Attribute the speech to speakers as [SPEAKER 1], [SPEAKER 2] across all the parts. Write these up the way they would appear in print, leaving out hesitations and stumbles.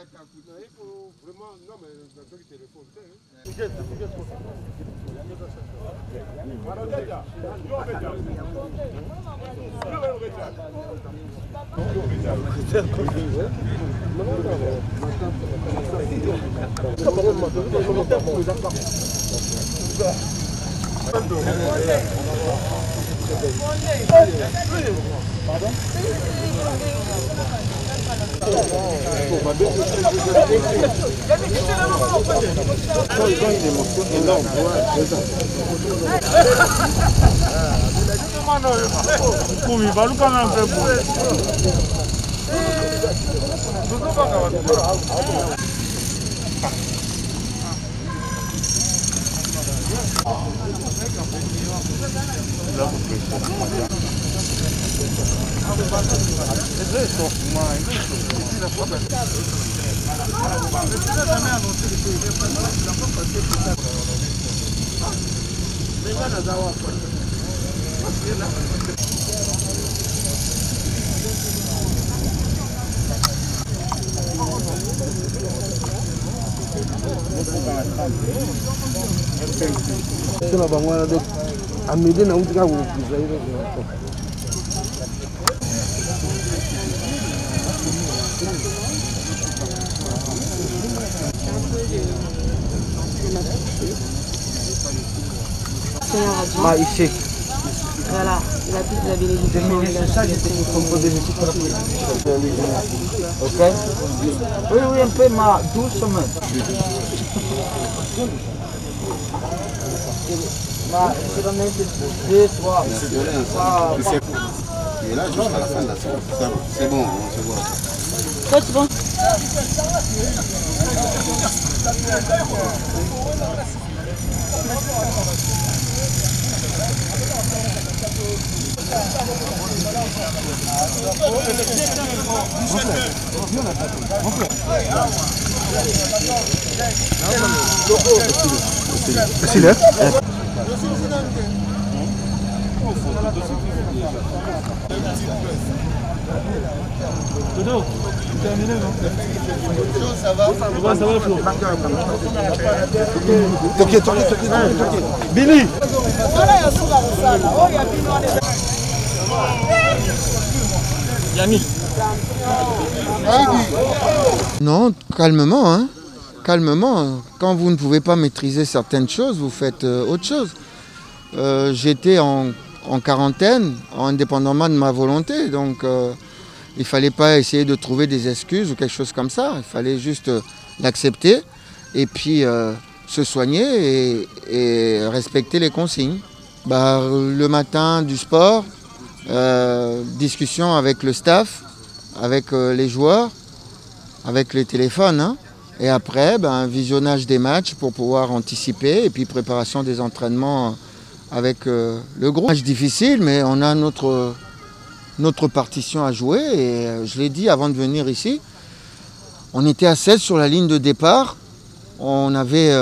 [SPEAKER 1] Il faut vraiment. Non, mais dans ce téléphone.
[SPEAKER 2] Ici.
[SPEAKER 3] Voilà, il a plus de la bénédiction.
[SPEAKER 2] Ok? Oui, un peu, mais doucement. C'est la même 2, 3.
[SPEAKER 1] Et là, jusqu'à la fin, c'est bon, on se voit.
[SPEAKER 3] C'est bon.
[SPEAKER 2] Billy.
[SPEAKER 4] Non, calmement, hein. Calmement. Quand vous ne pouvez pas maîtriser certaines choses, vous faites autre chose. J'étais en quarantaine, indépendamment de ma volonté, donc il ne fallait pas essayer de trouver des excuses ou quelque chose comme ça. Il fallait juste l'accepter et puis se soigner et respecter les consignes. Le matin du sport, discussion avec le staff, avec les joueurs, avec les téléphones. Hein. Et après, visionnage des matchs pour pouvoir anticiper et puis préparation des entraînements avec le groupe. Match difficile, mais on a notre partition à jouer. Et je l'ai dit avant de venir ici, on était à 16 sur la ligne de départ. On avait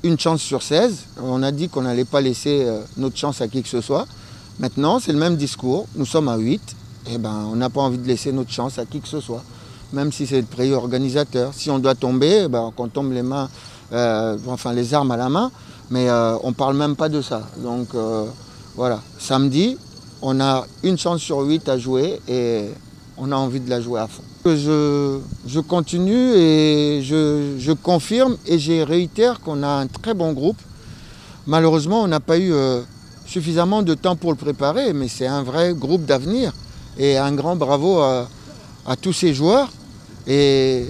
[SPEAKER 4] une chance sur 16. On a dit qu'on n'allait pas laisser notre chance à qui que ce soit. Maintenant, c'est le même discours. Nous sommes à 8. Et on n'a pas envie de laisser notre chance à qui que ce soit. Même si c'est le pays organisateur. Si on doit tomber, qu'on tombe les mains, les armes à la main. Mais on ne parle même pas de ça. Donc voilà, samedi, on a une chance sur 8 à jouer et on a envie de la jouer à fond. Je continue et je confirme et je réitère qu'on a un très bon groupe. Malheureusement, on n'a pas eu suffisamment de temps pour le préparer, mais c'est un vrai groupe d'avenir. Et un grand bravo à tous ces joueurs. Et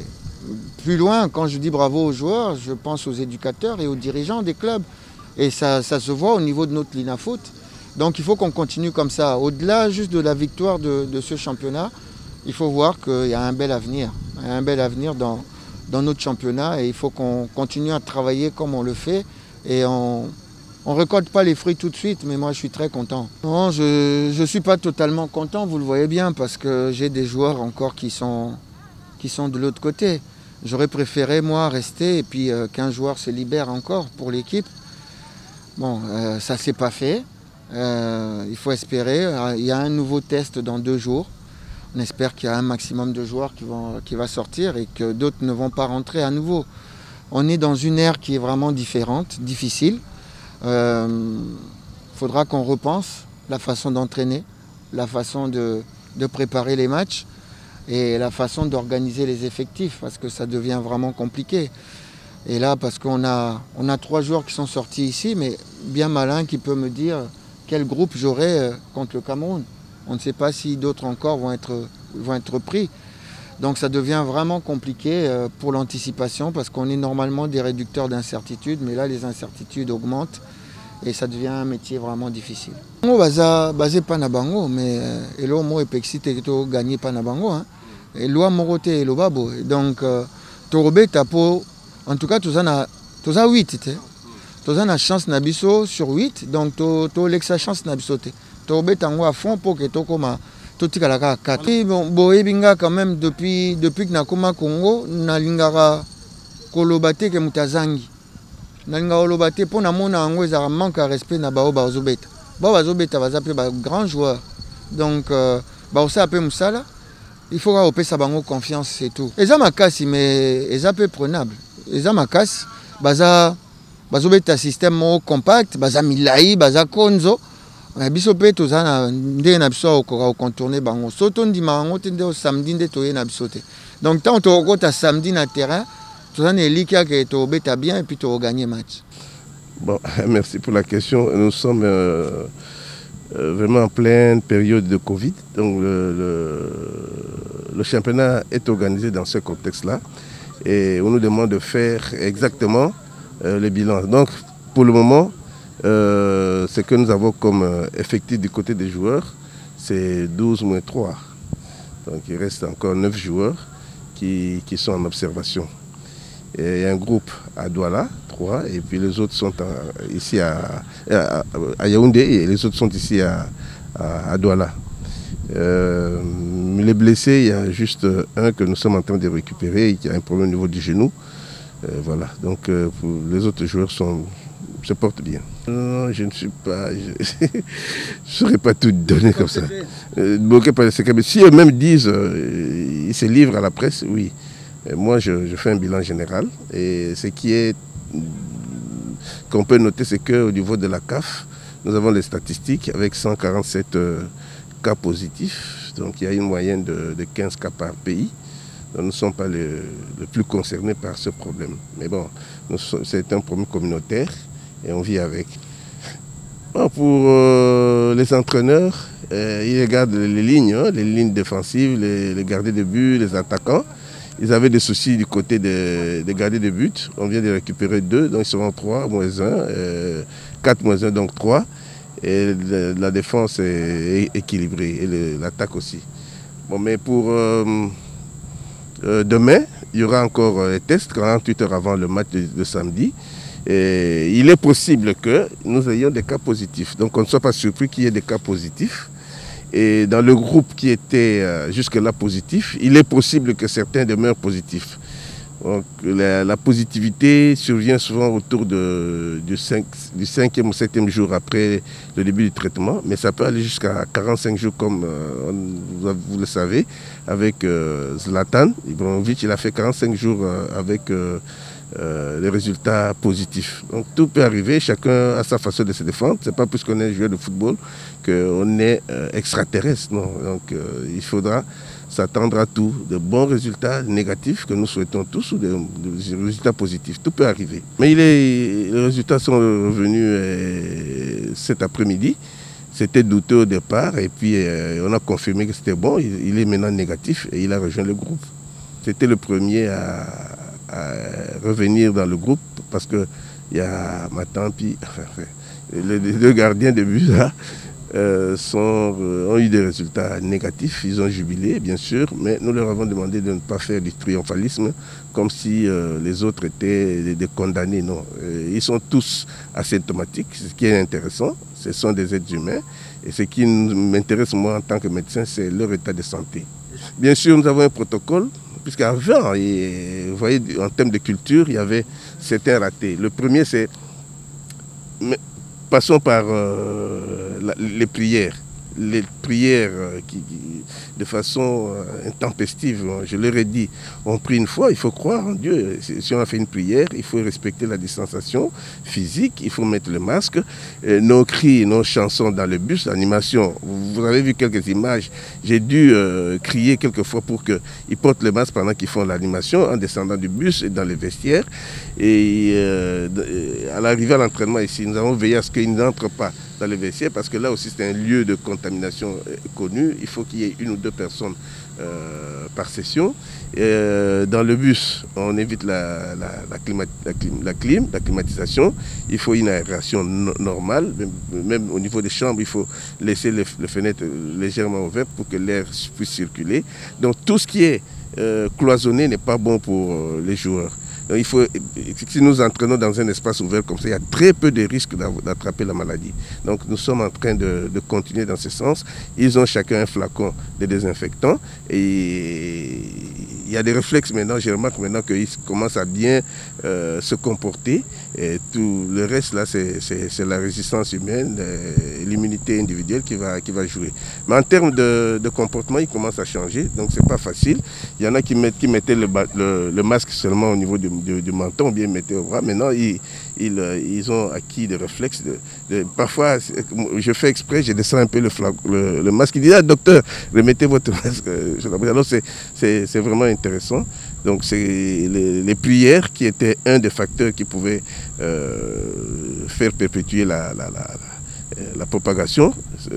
[SPEAKER 4] plus loin, quand je dis bravo aux joueurs, je pense aux éducateurs et aux dirigeants des clubs. Et ça se voit au niveau de notre Linafoot. Donc il faut qu'on continue comme ça. Au-delà juste de la victoire de ce championnat, il faut voir qu'il y a un bel avenir. Il y a un bel avenir dans notre championnat et il faut qu'on continue à travailler comme on le fait. Et on ne récolte pas les fruits tout de suite, mais moi je suis très content. Non, je ne suis pas totalement content, vous le voyez bien, parce que j'ai des joueurs encore qui sont de l'autre côté. J'aurais préféré, moi, rester et puis qu'un joueur se libère encore pour l'équipe. Bon, ça ne s'est pas fait. Il faut espérer. Il y a un nouveau test dans 2 jours. On espère qu'il y a un maximum de joueurs qui va sortir et que d'autres ne vont pas rentrer à nouveau. On est dans une ère qui est vraiment différente, difficile. Faudra qu'on repense la façon d'entraîner, la façon de préparer les matchs et la façon d'organiser les effectifs parce que ça devient vraiment compliqué. Et là, parce qu'on a 3 joueurs qui sont sortis ici, mais bien malin qui peut me dire quel groupe j'aurai contre le Cameroun. On ne sait pas si d'autres encore vont être pris. Donc ça devient vraiment compliqué pour l'anticipation parce qu'on est normalement des réducteurs d'incertitudes, mais là les incertitudes augmentent et ça devient un métier vraiment difficile. On va basé pas na bango, mais elo mo epexite to gagner pas na bango hein. Et loi morote et lo babo. Donc torobé tapo en tout cas tous a 8 té. Tous a chance na biso sur 8 donc to l'extra chance na biso té. Torobé tango à fond pour que to koma tout tikalaka 4. Bon ebinga quand même depuis que nakoma Congo na lingara kolobate ke mutazangi. Na lingara kolobate pour na mona ango ezara manque de respect na bao bazobeta. Bao bazobeta bazape ba grand joueur. Donc ba osa pe musala. Il faut avoir sa bango confiance c'est tout. Eza makasi mais eza peu prenable. Eza makasi bazobeta système compact, baza milai, baza konzo. Biso pe toza na ndenge na biso ko contourner bango. Soto ndima bango te nde samedi nde toye na biso te. Donc tant to okota samedi na terrain, toza na elikia que to beta bien et puis to gagner match.
[SPEAKER 5] Bon, merci pour la question. Nous sommes vraiment en pleine période de Covid. Donc le championnat est organisé dans ce contexte-là et on nous demande de faire exactement le bilan. Donc pour le moment, ce que nous avons comme effectif du côté des joueurs, c'est 12 moins 3. Donc il reste encore 9 joueurs qui sont en observation. Et il y a un groupe à Douala, 3, et puis les autres sont ici à Yaoundé, et les autres sont ici à Douala. Les blessés, il y a juste un que nous sommes en train de récupérer, qui a un problème au niveau du genou. Voilà, donc les autres joueurs se portent bien. Non, je ne suis pas... Je ne saurais pas tout donner comme ça. Si eux-mêmes disent, ils se livrent à la presse, oui. Moi, je fais un bilan général. Et ce qui est qu'on peut noter, c'est qu'au niveau de la CAF, nous avons les statistiques avec 147 cas positifs. Donc il y a une moyenne de 15 cas par pays. Donc, nous ne sommes pas les plus concernés par ce problème. Mais bon, c'est un problème communautaire et on vit avec. Bon, pour les entraîneurs, ils regardent les lignes défensives, les gardiens de but, les attaquants. Ils avaient des soucis du côté des gardiens de but. On vient de récupérer 2, donc ils seront 3 moins 1, 4 moins 1, donc 3. Et la défense est équilibrée, et l'attaque aussi. Bon, mais pour demain, il y aura encore les tests 48 heures avant le match de samedi. Et il est possible que nous ayons des cas positifs. Donc on ne soit pas surpris qu'il y ait des cas positifs. Et dans le groupe qui était jusque-là positif, il est possible que certains demeurent positifs. Donc, la positivité survient souvent autour du 5e ou 7e jour après le début du traitement, mais ça peut aller jusqu'à 45 jours comme vous le savez, avec Zlatan Ibrahimovic, il a fait 45 jours avec les résultats positifs. Donc tout peut arriver, chacun a sa façon de se défendre. C'est pas parce qu'on est joueur de football qu'on est extraterrestre. Non. Donc il faudra s'attendre à tout, de bons résultats négatifs que nous souhaitons tous ou des résultats positifs. Tout peut arriver. Mais les résultats sont revenus cet après-midi. C'était douteux au départ et puis on a confirmé que c'était bon. Il est maintenant négatif et il a rejoint le groupe. C'était le premier à revenir dans le groupe parce qu'il y a maintenant les 2 gardiens de but là, ont eu des résultats négatifs. Ils ont jubilé bien sûr, mais nous leur avons demandé de ne pas faire du triomphalisme comme si les autres étaient des condamnés. Non, ils sont tous asymptomatiques. Ce qui est intéressant, ce sont des êtres humains et ce qui m'intéresse moi en tant que médecin, c'est leur état de santé. Bien sûr, nous avons un protocole. Puisqu'avant, vous voyez, en termes de culture, il y avait certains ratés. Le premier, c'est... Passons par les prières. les prières de façon intempestive, je leur ai dit, on prie une fois, il faut croire en Dieu. Si on a fait une prière, il faut respecter la distanciation physique, il faut mettre le masque. Nos cris, nos chansons dans le bus, l'animation, vous avez vu quelques images, j'ai dû crier quelquefois pour qu'ils portent le masque pendant qu'ils font l'animation, en descendant du bus et dans les vestiaires. Et à l'arrivée à l'entraînement ici, nous avons veillé à ce qu'ils n'entrent pas dans les vestiaires, parce que là aussi c'est un lieu de contamination connu. Il faut qu'il y ait 1 ou 2 personnes par session. Dans le bus, on évite la climatisation. Il faut une aération normale. Même au niveau des chambres, il faut laisser les fenêtres légèrement ouvertes pour que l'air puisse circuler. Donc tout ce qui est cloisonné n'est pas bon pour les joueurs. Donc, si nous entraînons dans un espace ouvert comme ça, il y a très peu de risques d'attraper la maladie. Donc nous sommes en train de continuer dans ce sens. Ils ont chacun un flacon de désinfectant et il y a des réflexes maintenant. Je remarque maintenant qu'ils commencent à bien se comporter. Et tout le reste là, c'est la résistance humaine, l'immunité individuelle qui va jouer. Mais en termes de comportement, ils commencent à changer. Donc c'est pas facile. Il y en a qui mettaient le masque seulement au niveau du menton, ou bien mettaient au bras. Maintenant, ils ont acquis des réflexes. Parfois, je fais exprès, je descends un peu le masque. Il dit, ah, docteur, remettez votre masque. Alors c'est vraiment intéressant. Donc c'est les prières qui étaient un des facteurs qui pouvaient faire perpétuer la propagation.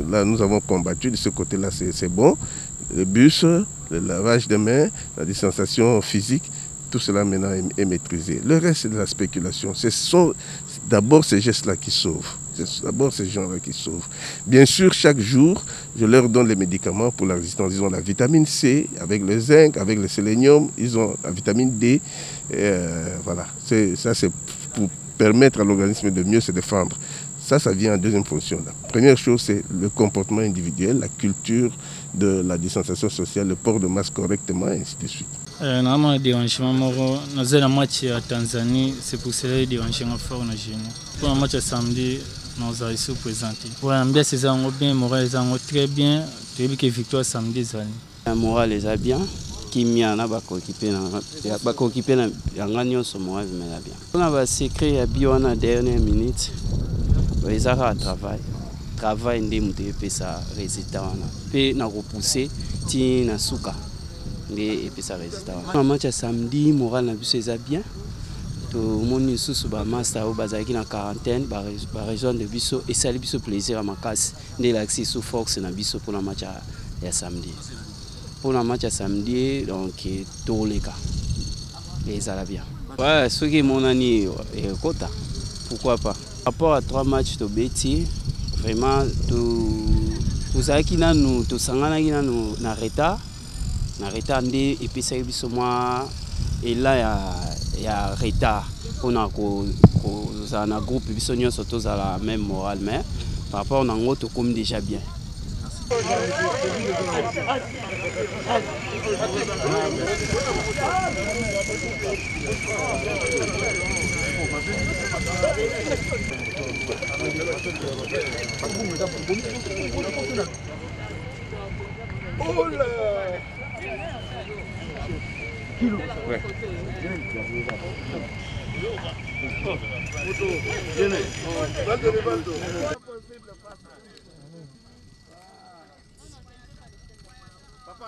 [SPEAKER 5] Là, nous avons combattu. De ce côté-là, c'est bon. Le bus, le lavage de mains, la distanciation physique, tout cela maintenant est maîtrisé. Le reste, c'est de la spéculation. Ce sont d'abord ces gestes-là qui sauvent. C'est d'abord ces gens-là qui sauvent. Bien sûr, chaque jour, je leur donne les médicaments pour la résistance. Ils ont la vitamine C, avec le zinc, avec le sélénium. Ils ont la vitamine D. Voilà. Ça, c'est pour permettre à l'organisme de mieux se défendre. Ça vient en deuxième fonction. La première chose, c'est le comportement individuel, la culture de la distanciation sociale, le port de masque correctement, et ainsi de suite.
[SPEAKER 6] Normalement, le dérangement, nous avons la match à Tanzanie, c'est pour cela que le dérangement fort dans le génie. Pour le match à samedi, nous avons ici présenté. Pour l'ambiance, c'est bien, le moral est très bien. Tu as vu que la victoire samedi,
[SPEAKER 3] le moral est bien. Kimi ana bakokipe na yanga nyonso moral est bien. On a un secret ya bio na dernière minute. Ils ont un travail ndé muté pesa résultat wana pe na repousser ti na suka ndé pesa résultat wana. Match à samedi moral na biso eza bien. To moni susu ba master o bazaki na quarantaine ba raison de biso et ça biso plaisir à makasi ndé l'accès sous force na biso pour le match ya samedi. Pour le match à samedi donc tout les cas. Et ça va bien. Ouais, ce qui mon année est quota. Pourquoi pas? Par rapport à 3 matchs de Betty, vraiment, tout ça qui n'a nous, tout ça na retard et puis ça et là il y a retard. On a un groupe qui sont tous à la même morale, mais par rapport à un autre comme déjà bien.
[SPEAKER 1] Papa,